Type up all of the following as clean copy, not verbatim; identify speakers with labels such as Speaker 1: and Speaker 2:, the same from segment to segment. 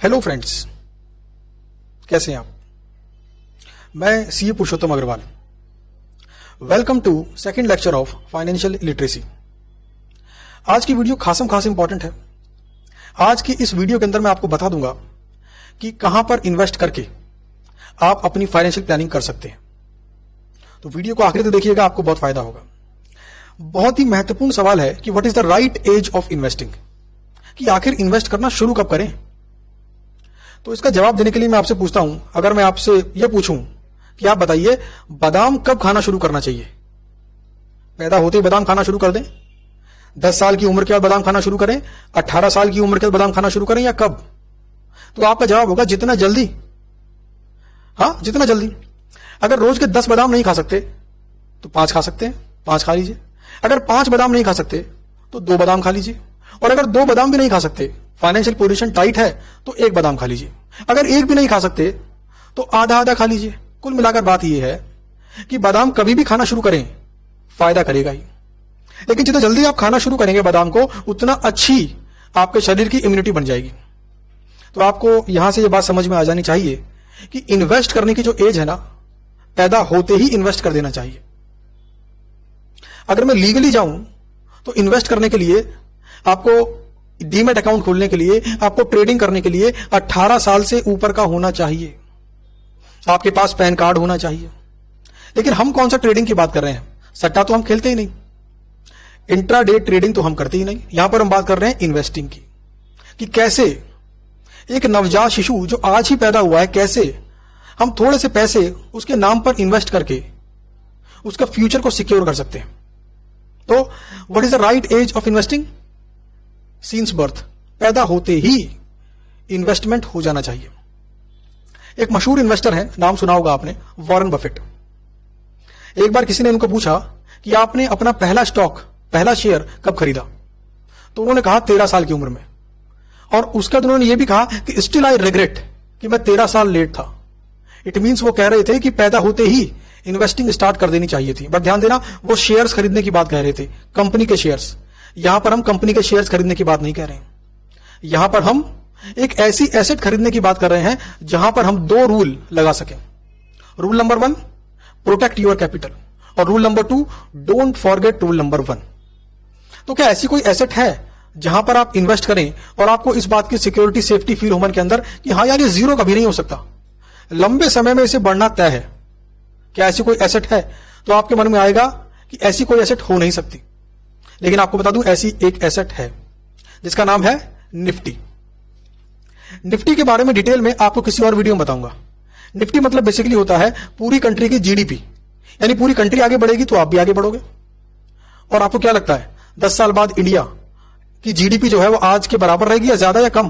Speaker 1: Hello friends, कैसे हैं आप। मैं CA Purushottam Agrawal. Welcome to second lecture of financial literacy. आज की वीडियो खासम खास इंपॉर्टेंट है। आज की इस वीडियो के अंदर मैं आपको बता दूंगा कि कहां पर इन्वेस्ट करके आप अपनी फाइनेंशियल प्लानिंग कर सकते हैं। तो वीडियो को आखिर तक देखिएगा, आपको बहुत फायदा होगा। बहुत ही महत्वपूर्ण सवाल है कि what is the right age of investing, कि आखिर इन्वेस्ट करना शुरू कब करें। तो इसका जवाब देने के लिए मैं आपसे पूछता हूं, अगर मैं आपसे यह पूछूं कि आप बताइए बादाम कब खाना शुरू करना चाहिए। पैदा होते ही बादाम खाना शुरू कर दें, 10 साल की उम्र के बाद बादाम खाना शुरू करें, 18 साल की उम्र के बाद बादाम खाना शुरू करें, या कब। तो आपका जवाब होगा जितना जल्दी। हाँ, जितना जल्दी। अगर रोज के 10 बादाम नहीं खा सकते तो 5 खा सकते हैं, 5 खा लीजिए। अगर 5 बादाम नहीं खा सकते तो 2 बादाम खा लीजिए। और अगर 2 बादाम भी नहीं खा सकते, फाइनेंशियल पोजीशन टाइट है, तो 1 बादाम खा लीजिए। अगर 1 भी नहीं खा सकते तो आधा आधा खा लीजिए। कुल मिलाकर बात यह है कि बादाम कभी भी खाना शुरू करें, फायदा करेगा ही। लेकिन जितना जल्दी आप खाना शुरू करेंगे बादाम को, उतना अच्छी आपके शरीर की इम्यूनिटी बन जाएगी। तो आपको यहां से यह बात समझ में आ जानी चाहिए कि इन्वेस्ट करने की जो एज है ना, पैदा होते ही इन्वेस्ट कर देना चाहिए। अगर मैं लीगली जाऊं तो इन्वेस्ट करने के लिए आपको, डीमैट अकाउंट खोलने के लिए, आपको ट्रेडिंग करने के लिए 18 साल से ऊपर का होना चाहिए। आपके पास पैन कार्ड होना चाहिए। लेकिन हम कौन सा ट्रेडिंग की बात कर रहे हैं? सट्टा तो हम खेलते ही नहीं, इंट्राडे ट्रेडिंग तो हम करते ही नहीं। यहां पर हम बात कर रहे हैं इन्वेस्टिंग की, कि कैसे एक नवजात शिशु जो आज ही पैदा हुआ है, कैसे हम थोड़े से पैसे उसके नाम पर इन्वेस्ट करके उसका फ्यूचर को सिक्योर कर सकते हैं। तो what is the right age of investing? Since birth, पैदा होते ही इन्वेस्टमेंट हो जाना चाहिए। एक मशहूर इन्वेस्टर है, नाम सुना होगा आपने, वॉरेन बफेट। एक बार किसी ने उनको पूछा कि आपने अपना पहला स्टॉक, पहला शेयर कब खरीदा? तो उन्होंने कहा 13 साल की उम्र में। और उसके बाद उन्होंने यह भी कहा कि स्टिल आई रिग्रेट, कि मैं 13 साल लेट था। इट मींस वो कह रहे थे कि पैदा होते ही इन्वेस्टिंग स्टार्ट कर देनी चाहिए थी। बट ध्यान देना, वो शेयर्स खरीदने की बात कह रहे थे, कंपनी के शेयर्स। यहां पर हम कंपनी के शेयर्स खरीदने की बात नहीं कह रहे हैं। यहां पर हम एक ऐसी एसेट खरीदने की बात कर रहे हैं जहां पर हम 2 रूल लगा सकें। Rule number 1, protect your capital, और rule number 2, don't forget rule number 1। तो क्या ऐसी कोई एसेट है जहां पर आप इन्वेस्ट करें और आपको इस बात की सिक्योरिटी, सेफ्टी फील हो मन के अंदर कि हाँ यार, ये जीरो कभी नहीं हो सकता, लंबे समय में इसे बढ़ना तय है? क्या ऐसी कोई एसेट है? तो आपके मन में आएगा कि ऐसी कोई एसेट हो नहीं सकती। लेकिन आपको बता दूं, ऐसी एक एसेट है जिसका नाम है निफ्टी। निफ्टी के बारे में डिटेल में आपको किसी और वीडियो में बताऊंगा। निफ्टी मतलब बेसिकली होता है पूरी कंट्री की जीडीपी, यानी पूरी कंट्री आगे बढ़ेगी तो आप भी आगे बढ़ोगे। और आपको क्या लगता है 10 साल बाद इंडिया की जीडीपी जो है वो आज के बराबर रहेगी, या ज्यादा या कम?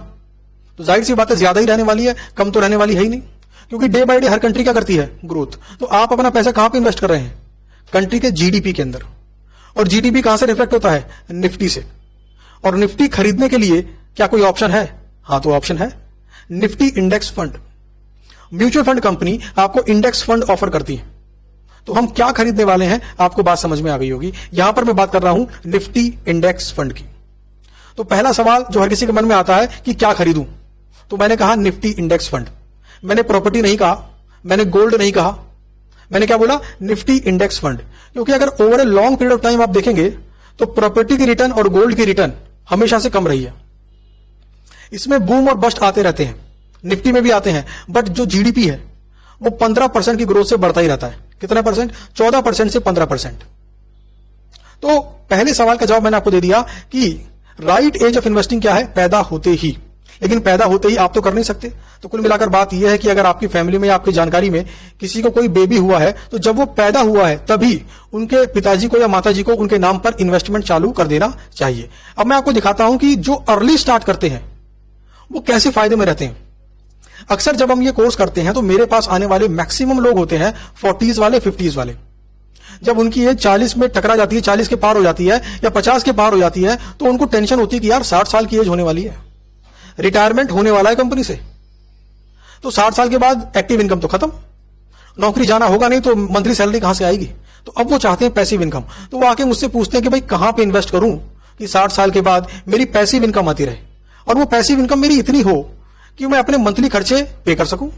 Speaker 1: तो जाहिर सी बात है ज्यादा ही रहने वाली है, कम तो रहने वाली है ही नहीं। क्योंकि day by day her country क्या करती है? ग्रोथ। तो आप अपना पैसा कहां पे इन्वेस्ट कर रहे हैं? कंट्री के जीडीपी के अंदर। और जीडीपी कहां से रिफ्लेक्ट होता है? निफ्टी से। और निफ्टी खरीदने के लिए क्या कोई ऑप्शन है? हां, तो ऑप्शन है Nifty index fund. Mutual fund company आपको इंडेक्स फंड ऑफर करती है। तो हम क्या खरीदने वाले हैं, आपको बात समझ में आ गई होगी। यहां पर मैं बात कर रहा हूं निफ्टी इंडेक्स फंड की। तो पहला सवाल जो हर किसी के मन में आता है कि क्या खरीदूं, तो मैंने कहा निफ्टी इंडेक्स फंड। मैंने प्रॉपर्टी नहीं कहा, मैंने गोल्ड नहीं कहा, मैंने क्या बोला? Nifty index fund. क्योंकि अगर over a long period of time आप देखेंगे तो प्रॉपर्टी की रिटर्न और गोल्ड की रिटर्न हमेशा से कम रही है। इसमें बूम और बस्ट आते रहते हैं, निफ्टी में भी आते हैं, बट जो जीडीपी है वो 15% की ग्रोथ से बढ़ता ही रहता है। कितना परसेंट? 14% से 15%। तो पहले सवाल का जवाब मैंने आपको दे दिया कि राइट एज ऑफ इन्वेस्टिंग क्या है? पैदा होते ही। लेकिन पैदा होते ही आप तो कर नहीं सकते। तो कुल मिलाकर बात यह है कि अगर आपकी फैमिली में, आपकी जानकारी में किसी को कोई बेबी हुआ है, तो जब वो पैदा हुआ है तभी उनके पिताजी को या माताजी को उनके नाम पर इन्वेस्टमेंट चालू कर देना चाहिए। अब मैं आपको दिखाता हूं कि जो अर्ली स्टार्ट करते हैं वो कैसे फायदे में रहते हैं। अक्सर जब हम ये कोर्स करते हैं तो मेरे पास आने वाले मैक्सिमम लोग होते हैं 40s वाले, 50s वाले। जब उनकी एज 40 में टकरा जाती है, 40 के पार हो जाती है या 50 के पार हो जाती है, तो उनको टेंशन होती है कि यार 60 साल की एज होने वाली है, रिटायरमेंट होने वाला है कंपनी से, तो 60 साल के बाद एक्टिव इनकम तो खत्म, नौकरी जाना होगा नहीं तो मंथली सैलरी कहां से आएगी। तो अब वो चाहते हैं पैसिव इनकम। तो वो आके मुझसे पूछते हैं कि भाई कहां पे इन्वेस्ट करूं कि 60 साल के बाद मेरी पैसिव इनकम आती रहे, और वो पैसिव इनकम मेरी इतनी हो कि मैं अपने मंथली खर्चे पे कर सकूं।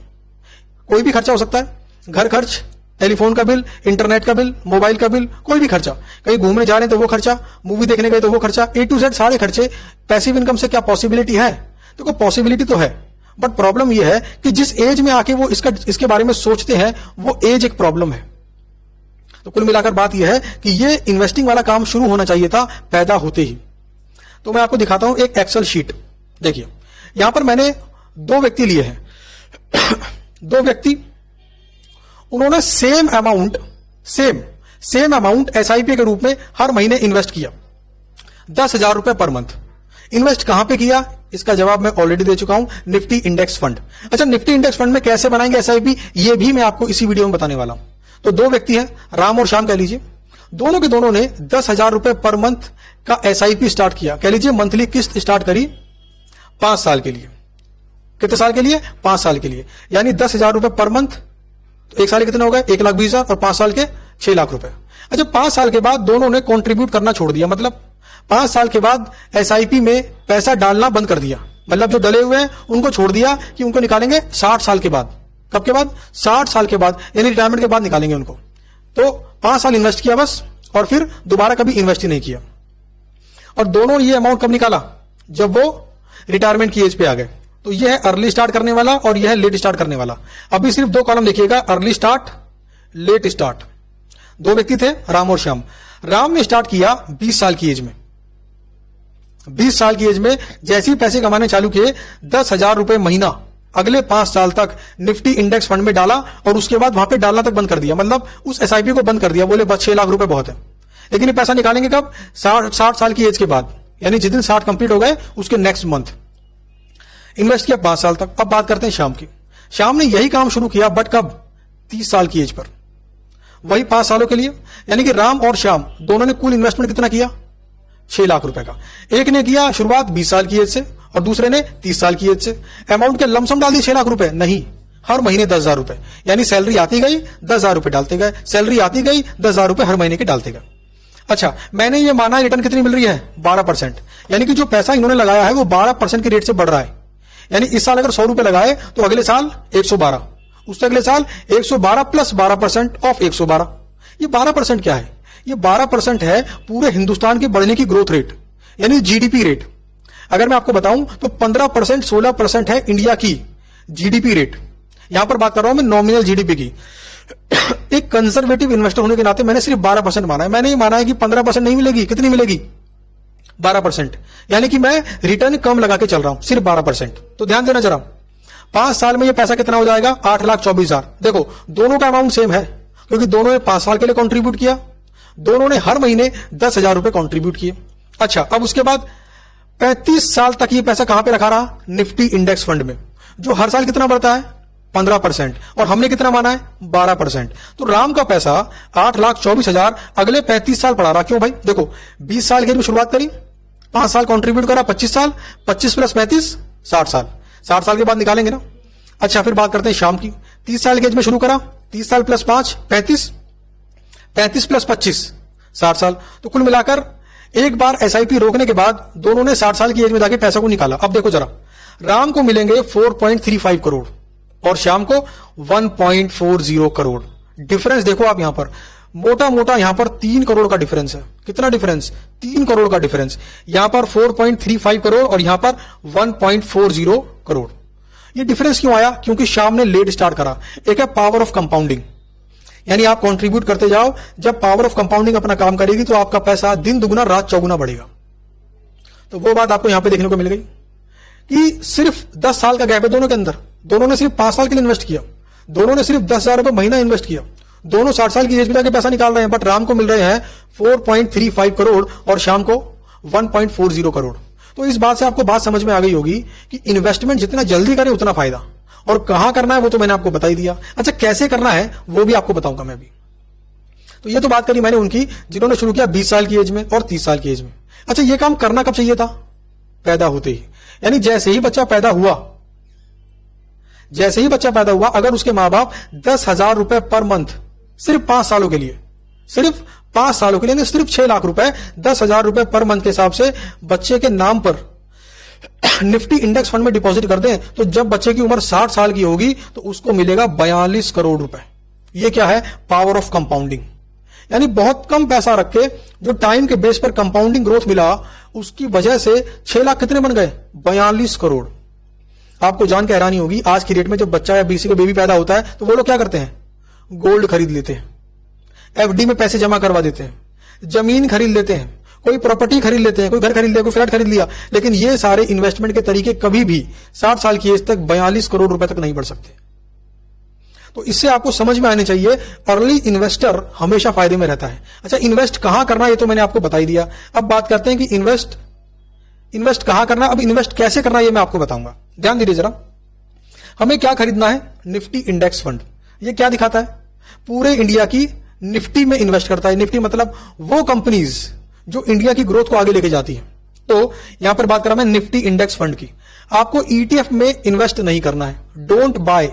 Speaker 1: कोई भी खर्चा हो सकता है, घर खर्च, टेलीफोन का बिल, इंटरनेट का बिल, मोबाइल का बिल, कोई भी खर्चा, कहीं घूमने जा रहे हैं तो वो खर्चा, मूवी देखने गए तो वो खर्चा, A to Z सारे खर्चे। पैसिव इनकम से क्या पॉसिबिलिटी है? देखो पॉसिबिलिटी तो है, बट प्रॉब्लम यह है कि जिस एज में आके वो इसके बारे में सोचते हैं, वो एज एक प्रॉब्लम है। तो कुल मिलाकर बात यह है कि ये इन्वेस्टिंग वाला काम शुरू होना चाहिए था पैदा होते ही। तो मैं आपको दिखाता हूं एक एक्सेल शीट। देखिए यहां पर मैंने दो व्यक्ति लिए हैं दो व्यक्ति, उन्होंने सेम अमाउंट SIP के रूप में हर महीने इन्वेस्ट किया, 10,000 रुपए पर मंथ। इन्वेस्ट कहां पे किया, इसका जवाब मैं ऑलरेडी दे चुका हूं, निफ्टी इंडेक्स फंड। अच्छा, निफ्टी इंडेक्स फंड में कैसे बनाएंगे SIP, ये भी मैं आपको इसी वीडियो में बताने वाला हूं। तो दो व्यक्ति हैं, राम और श्याम कह लीजिए, दोनों के दोनों ने 10,000 रुपए पर मंथ का SIP स्टार्ट किया। कह लीजिए मंथली किस्त स्टार्ट करी 5 साल के लिए। कितने साल के लिए? 5 साल के लिए, यानी 10,000 रुपए पर मंथ। तो एक साल कितने हो गए? 1,20,000 और 5 साल के 6 लाख रुपए। अच्छा, 5 साल के बाद दोनों ने कंट्रीब्यूट करना छोड़ दिया, मतलब 5 साल के बाद SIP में पैसा डालना बंद कर दिया, मतलब जो डले हुए हैं उनको छोड़ दिया कि उनको निकालेंगे 60 साल के बाद। कब के बाद? 60 साल के बाद, यानी रिटायरमेंट के बाद निकालेंगे उनको। तो 5 साल इन्वेस्ट किया बस, और फिर दोबारा कभी इन्वेस्ट ही नहीं किया। और दोनों ये अमाउंट कब निकाला? जब वो रिटायरमेंट की एज पे आ गए। तो ये है अर्ली स्टार्ट करने वाला और ये है लेट स्टार्ट करने वाला। अभी सिर्फ 2 कॉलम देखिएगा, अर्ली स्टार्ट, लेट स्टार्ट। दो व्यक्ति थे, राम और श्याम। राम ने स्टार्ट किया 20 साल की एज में। 20 साल की एज में जैसे ही पैसे कमाने चालू किए, 10,000 रुपए महीना अगले 5 साल तक निफ्टी इंडेक्स फंड में डाला, और उसके बाद वहां पे डालना तक बंद कर दिया, मतलब उस SIP को बंद कर दिया। बोले बस 6 लाख रुपए बहुत है। लेकिन ये पैसा निकालेंगे कब? 60 साल की एज के बाद, यानी जिस दिन 60 कंप्लीट हो गए उसके नेक्स्ट मंथ। इन्वेस्ट किया 5 साल तक। अब बात करते हैं श्याम की। श्याम ने यही काम शुरू किया, बट कब? 30 साल की एज पर, वही 5 सालों के लिए। यानी कि राम और श्याम दोनों ने कुल इन्वेस्टमेंट कितना किया? 6 लाख रुपए का। एक ने किया शुरुआत 20 साल की एज से और दूसरे ने 30 साल की एज से। अमाउंट के लमसम डाल दी 6 लाख रुपए? नहीं, हर महीने 10,000 रुपए, यानी सैलरी आती गई 10,000 रुपए डालते गए, सैलरी आती गई 10,000 रुपए हर महीने के डालते गए। अच्छा, मैंने ये माना रिटर्न कितनी मिल रही है? 12%, यानी कि जो पैसा इन्होंने लगाया है वो 12% की रेट से बढ़ रहा है। यानी इस साल अगर 100 रुपए लगाए तो अगले साल 112, उससे अगले साल 112 प्लस 12% ऑफ 112। ये 12% क्या है? ये 12% है पूरे हिंदुस्तान के बढ़ने की ग्रोथ रेट, यानी GDP रेट। अगर मैं आपको बताऊं तो 15% 16% है इंडिया की GDP रेट। यहां पर बात कर रहा हूं मैं नॉमिनल GDP की। एक कंजर्वेटिव इन्वेस्टर होने के नाते मैंने सिर्फ 12% माना है। मैंने ये माना है कि 15% नहीं मिलेगी। कितनी मिलेगी? 12%, यानी कि मैं रिटर्न कम लगा के चल रहा हूं, सिर्फ 12%। तो ध्यान देना जरा, 5 साल में ये पैसा कितना हो जाएगा? 8,24,000। देखो दोनों का अमाउंट सेम है, क्योंकि दोनों ने 5 साल के लिए कंट्रीब्यूट किया, दोनों ने हर महीने 10,000 रुपए कंट्रीब्यूट किए। अच्छा, अब उसके बाद 35 साल तक ये पैसा कहां पे रखा रहा? निफ्टी इंडेक्स फंड में, जो हर साल कितना बढ़ता है? 15%, और हमने कितना माना है? 12%। तो राम का पैसा 8,24,000 अगले 35 साल पड़ा रहा। क्यों भाई? देखो 20 साल की शुरुआत करी, 5 साल कंट्रीब्यूट करा, 25 साल, 25 प्लस 35 60 साल, 60 साल के बाद निकालेंगे ना। अच्छा, फिर बात करते हैं श्याम की। 30 साल की एज में शुरू करा, 30 साल प्लस 5 35, 35 प्लस 25 60 साल। तो कुल मिलाकर एक बार SIP रोकने के बाद दोनों ने 60 साल की एज में जाके पैसा को निकाला। अब देखो जरा, राम को मिलेंगे 4.35 करोड़ और श्याम को 1.40 करोड़। डिफरेंस देखो आप, यहां पर मोटा मोटा यहां पर 3 करोड़ का डिफरेंस है। कितना डिफरेंस? 3 करोड़ का डिफरेंस। यहां पर 4.35 करोड़ और यहां पर 1.40 करोड़। ये डिफरेंस क्यों आया? क्योंकि श्याम ने लेट स्टार्ट करा। एक है पावर ऑफ कंपाउंडिंग, यानी आप कंट्रीब्यूट करते जाओ, जब पावर ऑफ कंपाउंडिंग अपना काम करेगी तो आपका पैसा दिन दुगुना रात चौगुना बढ़ेगा। तो वो बात आपको यहां पे देखने को मिल गई कि सिर्फ 10 साल का गैप है दोनों के अंदर। दोनों ने सिर्फ 5 साल के लिए इन्वेस्ट किया, दोनों ने सिर्फ 10,000 रुपए महीना इन्वेस्ट किया, दोनों 60 साल की एज में जाके पैसा निकाल रहे हैं। बट राम को मिल रहे हैं 4.35 करोड़ और श्याम को 1.40 करोड़। तो इस बात से आपको बात समझ में आ गई होगी कि इन्वेस्टमेंट जितना जल्दी करें उतना फायदा, और कहां करना है वो तो मैंने आपको बता ही दिया। अच्छा, कैसे करना है वो भी आपको बताऊंगा मैं भी। तो ये तो बात करी मैंने उनकी जिन्होंने शुरू किया 20 साल की एज में और 30 साल की एज में। अच्छा, ये काम करना कब चाहिए था? पैदा होते ही, यानी जैसे ही बच्चा पैदा हुआ, अगर उसके मां बाप 10,000 रुपए पर मंथ सिर्फ 5 सालों के लिए, सिर्फ 5 सालों के लिए, सिर्फ 6 लाख रुपए 10,000 रुपए पर मंथ के हिसाब से बच्चे के नाम पर निफ्टी इंडेक्स फंड में डिपॉजिट कर दें तो जब बच्चे की उम्र 60 साल की होगी तो उसको मिलेगा 42 करोड़ रुपए। ये क्या है? Power of compounding. यानी बहुत कम पैसा रख के जो टाइम के बेस पर कंपाउंडिंग ग्रोथ मिला, उसकी वजह से 6 लाख कितने बन गए? 42 करोड़। आपको जान के हैरानी होगी, आज की डेट में जब बच्चा या बीसी का बेबी पैदा होता है तो वो लोग क्या करते हैं? गोल्ड खरीद लेते हैं, एफडी में पैसे जमा करवा देते हैं, जमीन खरीद लेते हैं, कोई प्रॉपर्टी खरीद लेते हैं, कोई घर खरीद लिया, कोई फ्लैट खरीद लिया। लेकिन ये सारे इन्वेस्टमेंट के तरीके कभी भी 60 साल की एज तक 42 करोड़ रुपए तक नहीं बढ़ सकते। तो इससे आपको समझ में आने चाहिए, अर्ली इन्वेस्टर हमेशा फायदे में रहता है। अच्छा, इन्वेस्ट कहां करना, ये तो मैंने आपको बता ही दिया। अब बात करते हैं कि इन्वेस्ट कहां करना। अब इन्वेस्ट कैसे करना, ये मैं आपको बताऊंगा। ध्यान दीजिए जरा। हमें क्या खरीदना है? Nifty index fund. ये क्या दिखाता है? पूरे इंडिया की निफ्टी में इन्वेस्ट करता है। निफ्टी मतलब वो कंपनीज जो इंडिया की ग्रोथ को आगे लेके जाती है। तो यहां पर बात कर रहा मैं निफ्टी इंडेक्स फंड की। आपको ईटीएफ में इन्वेस्ट नहीं करना है। Don't buy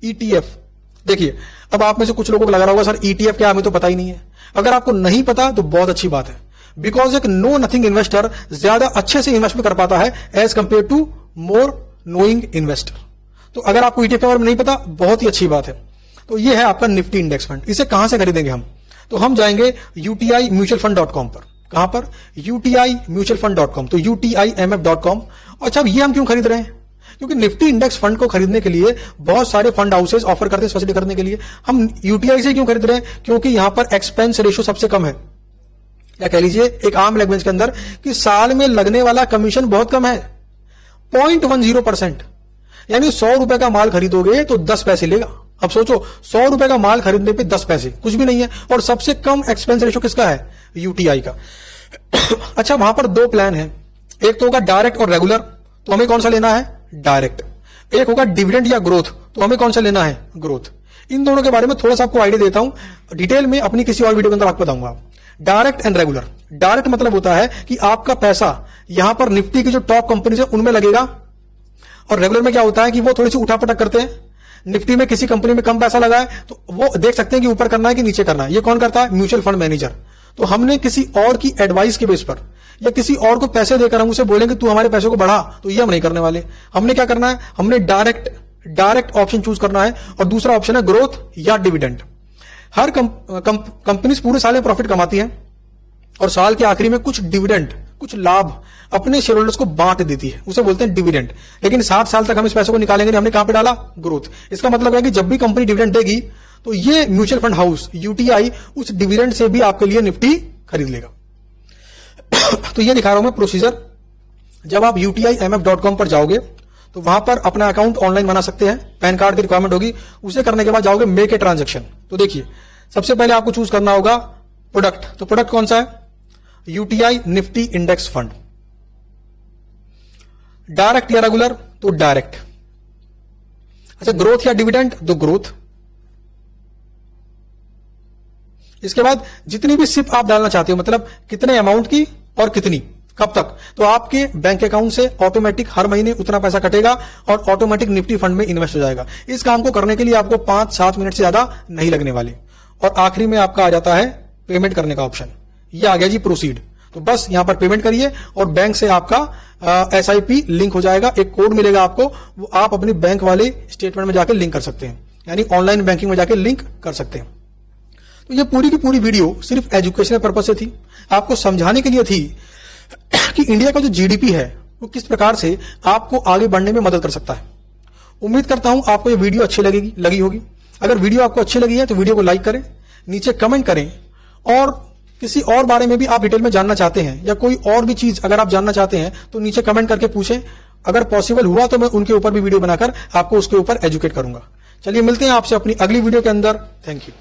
Speaker 1: ETF. देखिए, अब आप में से कुछ लोगों को लग रहा होगा सर ईटीएफ क्या, हमें तो पता ही नहीं है। अगर आपको नहीं पता तो बहुत अच्छी बात है, बिकॉज एक नो नथिंग इन्वेस्टर ज्यादा अच्छे से इन्वेस्टमेंट कर पाता है as compare to more knowing investor. तो अगर आपको ईटीएफ के बारे में नहीं पता, बहुत ही अच्छी बात है। तो ये है आपका निफ्टी इंडेक्स फंड। इसे कहां से खरीदेंगे हम? तो हम जाएंगे utimutualfund.com पर। कहां पर? utimutualfund.com। तो utimf.com। अच्छा, अब ये हम क्यों खरीद रहे हैं? क्योंकि निफ्टी इंडेक्स फंड को खरीदने के लिए बहुत सारे फंड हाउसेस ऑफर करते हैं फैसिलिटी करने के लिए। हम यूटीआई से क्यों खरीद रहे हैं? क्योंकि यहां पर एक्सपेंस रेशियो सबसे कम है, या कह लीजिए एक आम लैंग्वेज के अंदर कि साल में लगने वाला कमीशन बहुत कम है, 0.10%। यानी 100 रुपए का माल खरीदोगे तो 10 पैसे लेगा। अब सोचो, 100 रुपए का माल खरीदने पे 10 पैसे, कुछ भी नहीं है। और सबसे कम एक्सपेंस रेशियो किसका है? यूटीआई का। अच्छा, वहां पर 2 प्लान है, एक तो होगा डायरेक्ट और रेगुलर। तो हमें कौन सा लेना है? डायरेक्ट। एक होगा डिविडेंड या ग्रोथ। तो हमें कौन सा लेना है? ग्रोथ। इन दोनों के बारे में थोड़ा सा आपको आइडिया देता हूं, डिटेल में अपनी किसी और वीडियो के अंदर आपको बताऊंगा। Direct and regular. डायरेक्ट मतलब होता है कि आपका पैसा यहां पर निफ्टी की जो टॉप कंपनी है उनमें लगेगा, और रेगुलर में क्या होता है कि वो थोड़ी सी उठापटक करते हैं। निफ्टी में किसी कंपनी में कम पैसा लगा है तो वो देख सकते हैं कि ऊपर करना है कि नीचे करना है। ये कौन करता है? Mutual fund manager. तो हमने किसी और की एडवाइस के बेस पर या किसी और को पैसे देकर हम उसे बोलेंगे तू हमारे पैसों को बढ़ा, तो ये हम नहीं करने वाले। हमने क्या करना है? हमने डायरेक्ट ऑप्शन चूज करना है, और दूसरा ऑप्शन है ग्रोथ या डिविडेंड। हर कंपनी पूरे साल में प्रॉफिट कमाती है और साल के आखिरी में कुछ डिविडेंड, कुछ लाभ अपने शेयर होल्डर्स को बांट देती है, उसे बोलते हैं डिविडेंड। लेकिन 60 साल तक हम इस पैसे को निकालेंगे नहीं। हमने कहां पे डाला? ग्रोथ। इसका मतलब है कि जब भी कंपनी डिविडेंड देगी तो ये म्यूचुअल फंड हाउस यूटीआई उस डिविडेंड से भी आपके लिए निफ्टी खरीद लेगा। तो ये दिखा रहा हूं मैं प्रोसीजर। जब आप utimf.com पर जाओगे तो वहां पर अपना अकाउंट ऑनलाइन बना सकते हैं, पैन कार्ड की रिक्वायरमेंट होगी। उसे करने के बाद जाओगे मेक ए ट्रांजेक्शन। तो देखिए, सबसे पहले आपको चूज करना होगा प्रोडक्ट। तो प्रोडक्ट कौन सा है? UTI Nifty index fund. Direct या रेगुलर? तो डायरेक्ट। अच्छा, ग्रोथ या डिविडेंड? तो ग्रोथ। इसके बाद जितनी भी सिप आप डालना चाहते हो, मतलब कितने अमाउंट की और कितनी, कब तक, तो आपके बैंक अकाउंट से ऑटोमेटिक हर महीने उतना पैसा कटेगा और ऑटोमेटिक निफ्टी फंड में इन्वेस्ट हो जाएगा। इस काम को करने के लिए आपको 5-7 मिनट से ज्यादा नहीं लगने वाले। और आखिरी में आपका आ जाता है पेमेंट करने का ऑप्शन। ये आ गया जी प्रोसीड। तो बस यहां पर पेमेंट करिए और बैंक से आपका एसआईपी लिंक हो जाएगा। एक कोड मिलेगा आपको, वो आप अपनी बैंक वाले स्टेटमेंट में जाकर लिंक कर सकते हैं, यानी ऑनलाइन बैंकिंग में जाकर लिंक कर सकते हैं। तो ये पूरी की पूरी वीडियो सिर्फ एजुकेशनल पर्पज से थी, आपको समझाने के लिए थी कि इंडिया का जो जीडीपी है वो किस प्रकार से आपको आगे बढ़ने में मदद कर सकता है। उम्मीद करता हूं आपको ये वीडियो अच्छी लगी होगी। अगर वीडियो आपको अच्छी लगी है तो वीडियो को लाइक करें, नीचे कमेंट करें, और किसी और बारे में भी आप डिटेल में जानना चाहते हैं या कोई और भी चीज अगर आप जानना चाहते हैं तो नीचे कमेंट करके पूछें। अगर पॉसिबल हुआ तो मैं उनके ऊपर भी वीडियो बनाकर आपको उसके ऊपर एजुकेट करूंगा। चलिए मिलते हैं आपसे अपनी अगली वीडियो के अंदर। Thank you.